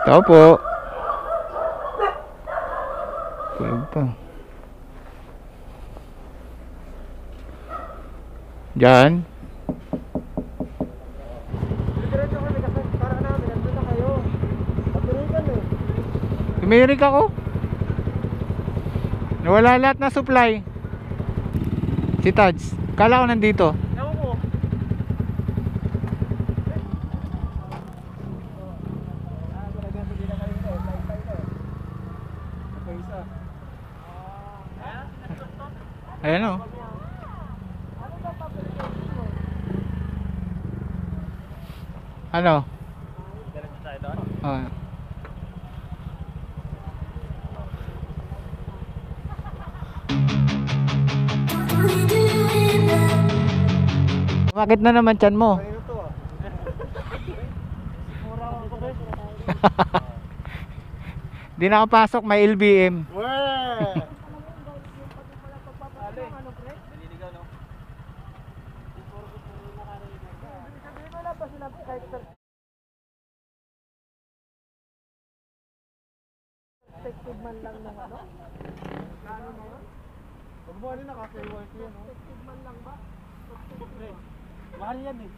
Tao po. Tulog pa. Diyan. Tumirik ako. Nawala lahat na supply. Si Tads. Kala ko nandito. Ayan o. Ano? Oh. Bakit na naman tiyan mo? Di nakapasok, may LBM. Effective man lang ng ano? Ano na yun? Huwag mo rin nakaka-work yun. Effective man lang ba? Mahal yan eh.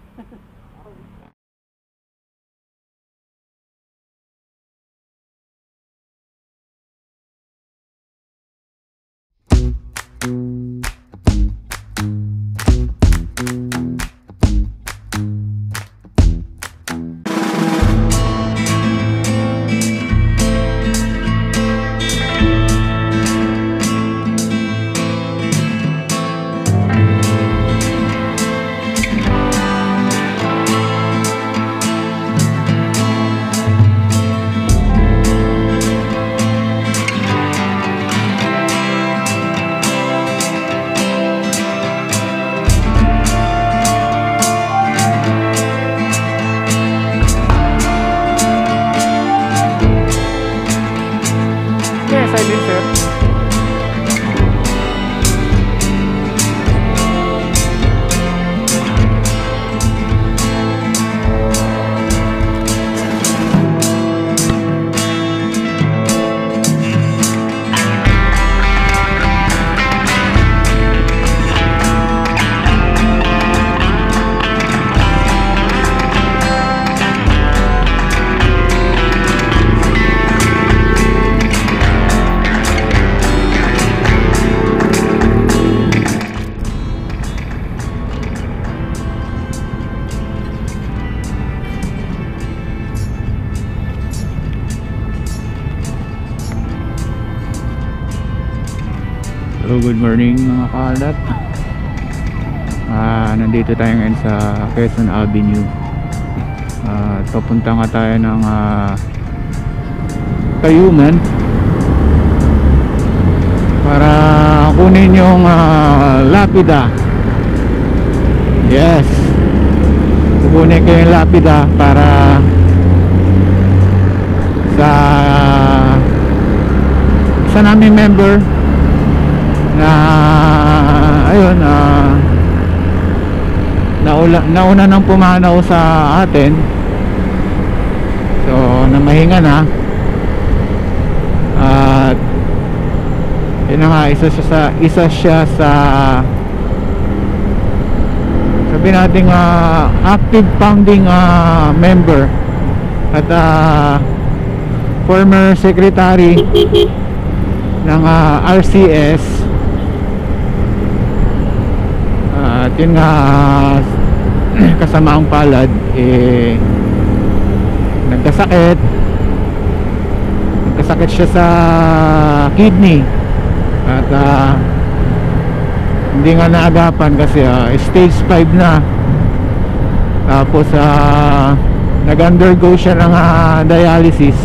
Yes, I did, sir. So, good morning mga kalat. Nandito tayo ngayon sa Quezon Avenue. Papunta nga tayo ng Tayuman para kunin yung lapida. Yes, kukunin ko yung lapida para sa namin member na ayun, nauna nang pumanaw sa atin, so namahinga na at yun na nga, isa siya sa sabi nating active founding member at former secretary ng RCS. At yun nga, kasama ang palad nagkasakit siya sa kidney at hindi nga naagapan kasi stage 5 na, tapos nag-undergo siya ng dialysis,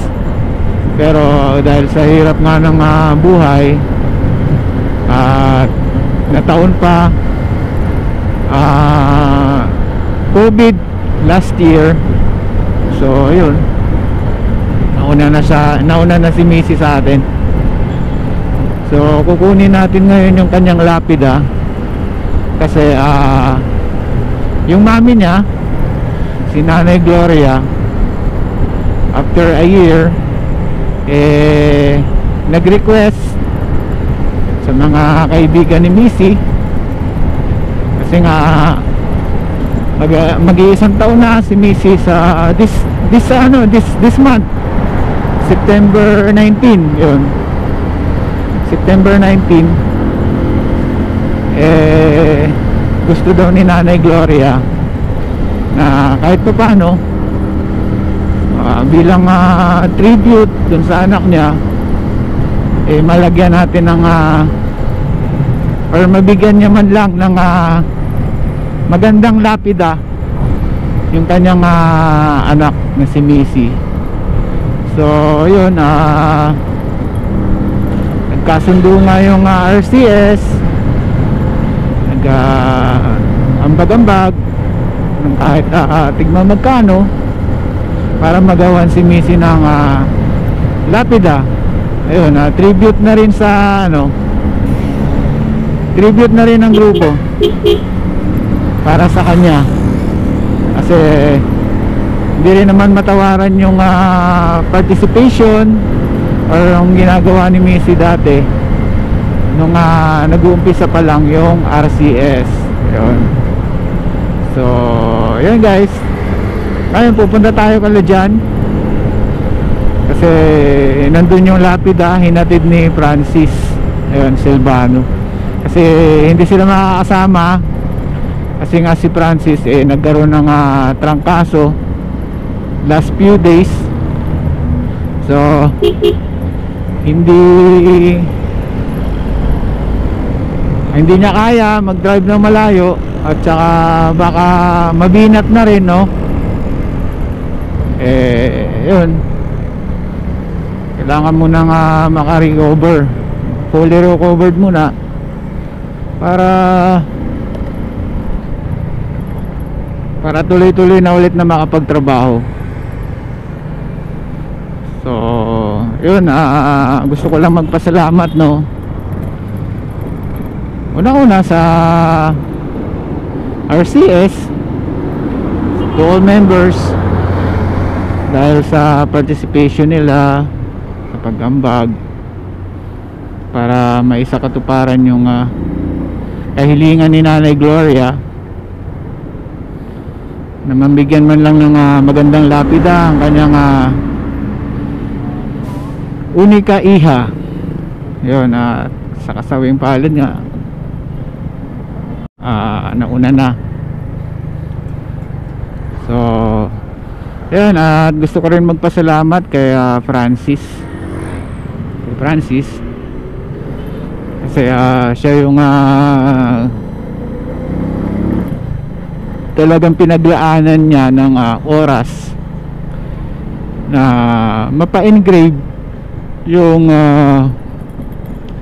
pero dahil sa hirap nga ng buhay at nataon pa COVID last year, so yun, nauna na si Missy sa atin. So kukunin natin ngayon yung kanyang lapida kasi yung mami niya, si Nanay Gloria, after a year, nag-request sa mga kaibigan ni Missy, kasi nga mag-iisang taon na si Missy sa this month, September 19. Yun, September 19. Gusto daw ni Nanay Gloria na kahit pa paano, bilang tribute dun sa anak niya, malagyan natin ng or mabigyan niya man lang ng magandang lapida yung kanyang anak na si Missy. So yun, nagkasundo nga yung RCS, ambag-ambag ng kahit tigma magkano para magawan si Missy ng lapida. Ayun, tribute na rin sa tribute na rin ng grupo para sa kanya, kasi hindi rin naman matawaran yung participation or yung ginagawa ni Missy dati nung nag-uumpisa pa lang yung RCS. Ayun. So yun guys, ayun, pupunta tayo kala dyan kasi nandun yung lapida, hinatid ni Francis, ayun, Silvano, kasi hindi sila makakasama kasi nga si Francis nagkaroon ng trangkaso last few days. So hindi niya kaya mag-drive ng malayo, at saka baka mabinat na rin, no? Yun, kailangan mo nang maka-recover, fully recovered muna para tuloy-tuloy na ulit na makapagtrabaho. So yun, gusto ko lang magpasalamat, no, una-una sa RCS, to all members, dahil sa participation nila sa pag-ambag para maisakatuparan yung kahilingan ni Nanay Gloria na mabigyan man lang ng magandang lapida ang kanyang unika iha. Yun, sa kasawing palad nga, nauna na. So yun, at gusto ko rin magpasalamat kay Francis, kasi siya yung talagang pinaglaanan niya ng oras na mapa-engrave yung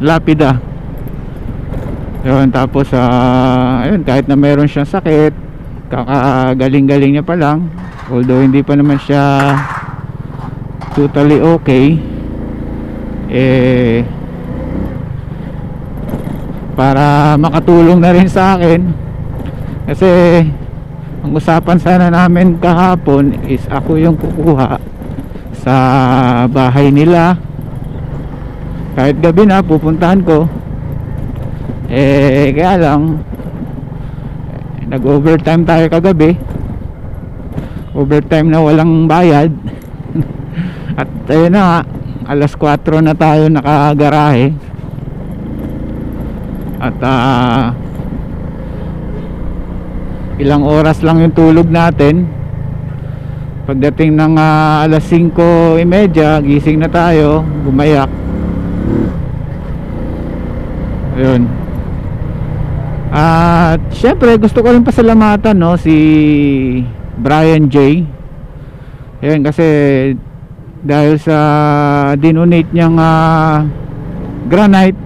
lapida. Yun, tapos ayun, kahit na mayroon siyang sakit, kakagaling-galing niya pa lang, although hindi pa naman siya totally okay, para makatulong na rin sa akin, kasi ang usapan sana namin kahapon is ako yung kukuha sa bahay nila, kahit gabi na pupuntahan ko. Kaya lang nag-overtime tayo kagabi, overtime na walang bayad. At ayun na nga, alas 4 na tayo nakagarahe, at ilang oras lang yung tulog natin. Pagdating ng alas 5:30, gising na tayo, gumayak. Ayun. At syempre gusto ko rin pasalamatan, no, si Brian J. Ayun, kasi dahil sa dinonate niyang granite,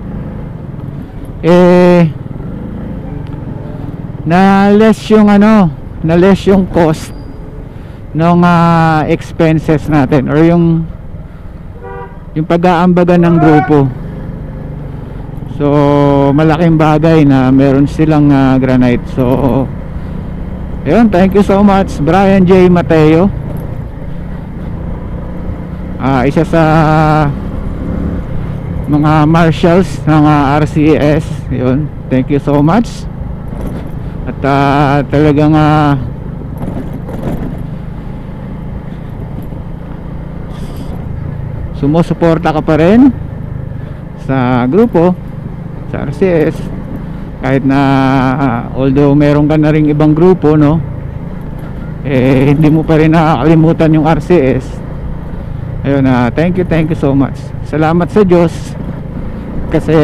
na less yung cost ng expenses natin, or yung pag-aambagan ng grupo. So malaking bagay na meron silang granite. So ayun, thank you so much Brian J. Mateo. isa sa mga marshals ng RCS. Yun, thank you so much. At talagang sumusuporta ka pa rin sa grupo, sa RCS, kahit na although meron ka na ring ibang grupo, no, hindi mo pa rin nakakalimutan yung RCS. Ayun, thank you so much. Salamat sa Diyos kasi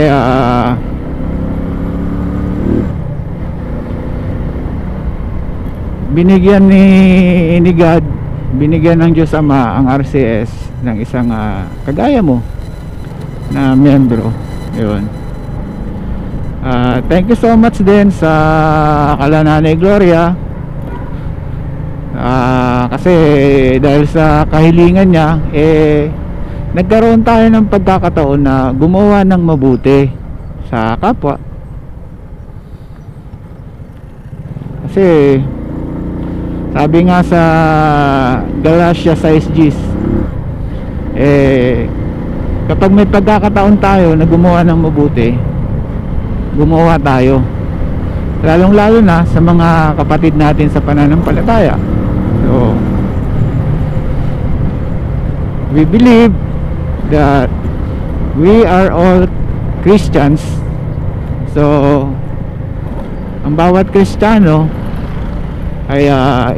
binigyan ni God, binigyan ng Diyos Ama ang RCS ng isang kagaya mo na miyembro. Yun. Thank you so much din sa kala Nanay Gloria, kasi dahil sa kahilingan niya, nagkaroon tayo ng pagkakataon na gumawa ng mabuti sa kapwa. Kasi sabi nga sa Galatia 6:10, kapag may pagkakataon tayo na gumawa ng mabuti, gumawa tayo, lalong lalo na sa mga kapatid natin sa pananampalataya. So we believe that we are all Christians. So ang bawat Kristiyano ay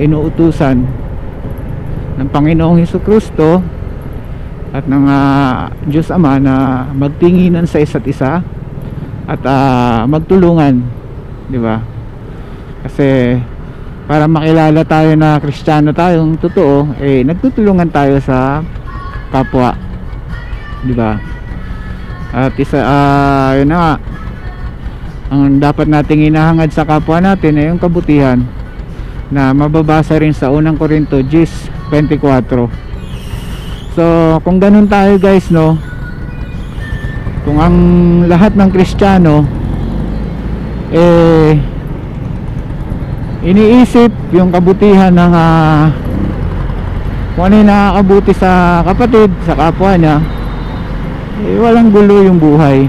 inuutusan ng Panginoong Hesukristo at ng Diyos Ama na magtinginan sa isa't isa at magtulungan, di ba? Kasi para makilala tayo na Kristiyano tayong totoo, nagtutulungan tayo sa kapwa, di ba? At yun na nga, ang dapat nating hinahangad sa kapwa natin ay yung kabutihan na mababasa rin sa unang Korinto 10:24. So kung ganun tayo guys, no, kung ang lahat ng Kristiyano iniisip yung kabutihan ng kung ano yung nakakabuti sa kapatid, sa kapwa niya, walang gulo yung buhay.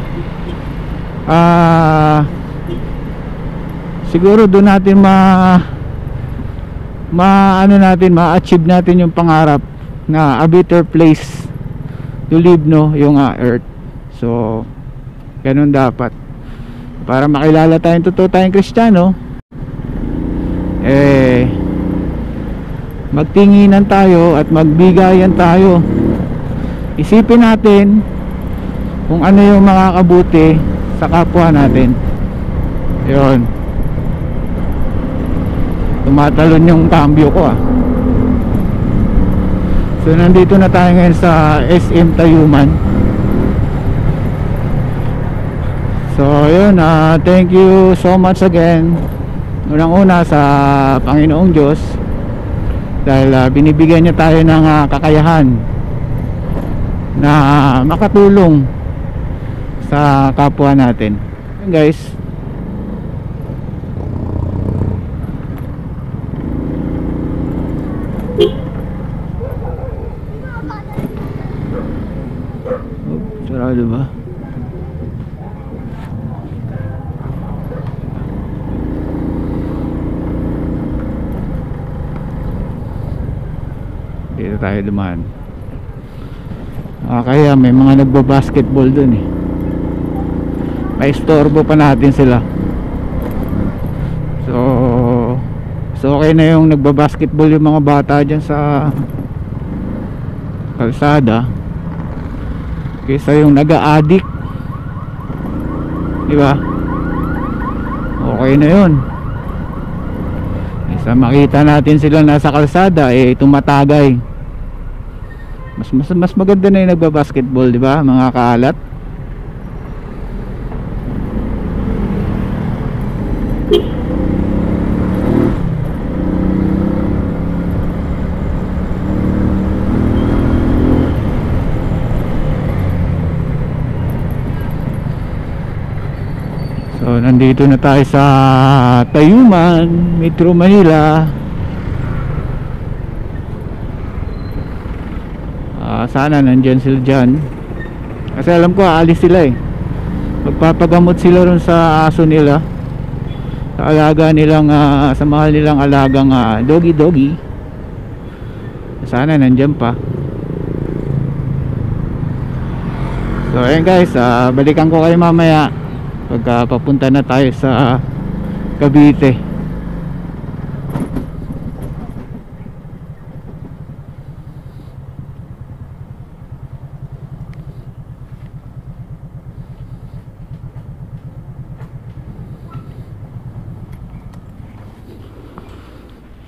Siguro doon natin ma-achieve natin yung pangarap na a better place to live, no, yung earth. So ganun dapat, para makilala tayong totoo tayong Kristiyano, magtinginan tayo at magbigayan tayo. Isipin natin kung ano yung makakabuti sa kapwa natin. Yun, tumatalon yung cambio ko. So nandito na tayo ngayon sa SM Tayuman. So yun, thank you so much again, unang-una sa Panginoong Diyos, dahil binibigyan niya tayo ng kakayahan na makatulong sa kapwa natin. Yun guys. Sarado ba? Dito tayo dumaan. Kaya may mga nagbabasketball dun may istorbo pa natin sila. So okay na yung nagbabasketball yung mga bata dyan sa kalsada kaysa yung nag-a-addict, di ba? Okay na yun. Sa makita natin sila nasa kalsada, tumatagay. Mas maganda na yung nagbabasketball, di ba, mga kaalat? So nandito na tayo sa Tayuman, Metro Manila. Sana nandyan sila dyan. Kasi alam ko aalis sila eh. Magpapagamot sila ron sa aso nila, sa alaga nilang sa mahal nilang alagang doggy. Sana nandyan pa. So ayun guys, balikan ko kayo mamaya pagka papunta na tayo sa Cavite.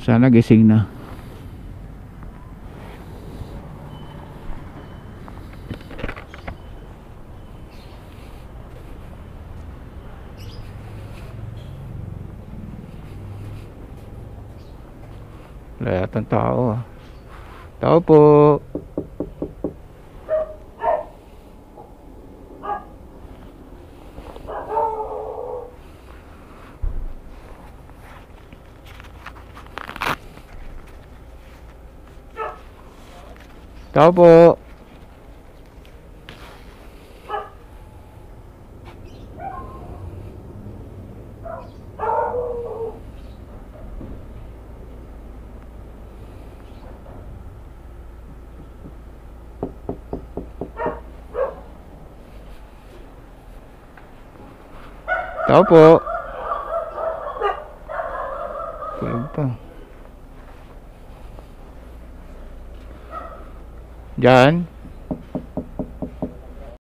Sana gising na. Wala yatang tao ah. Tao po. Tao po. Tao po. Tulog pa. Diyan.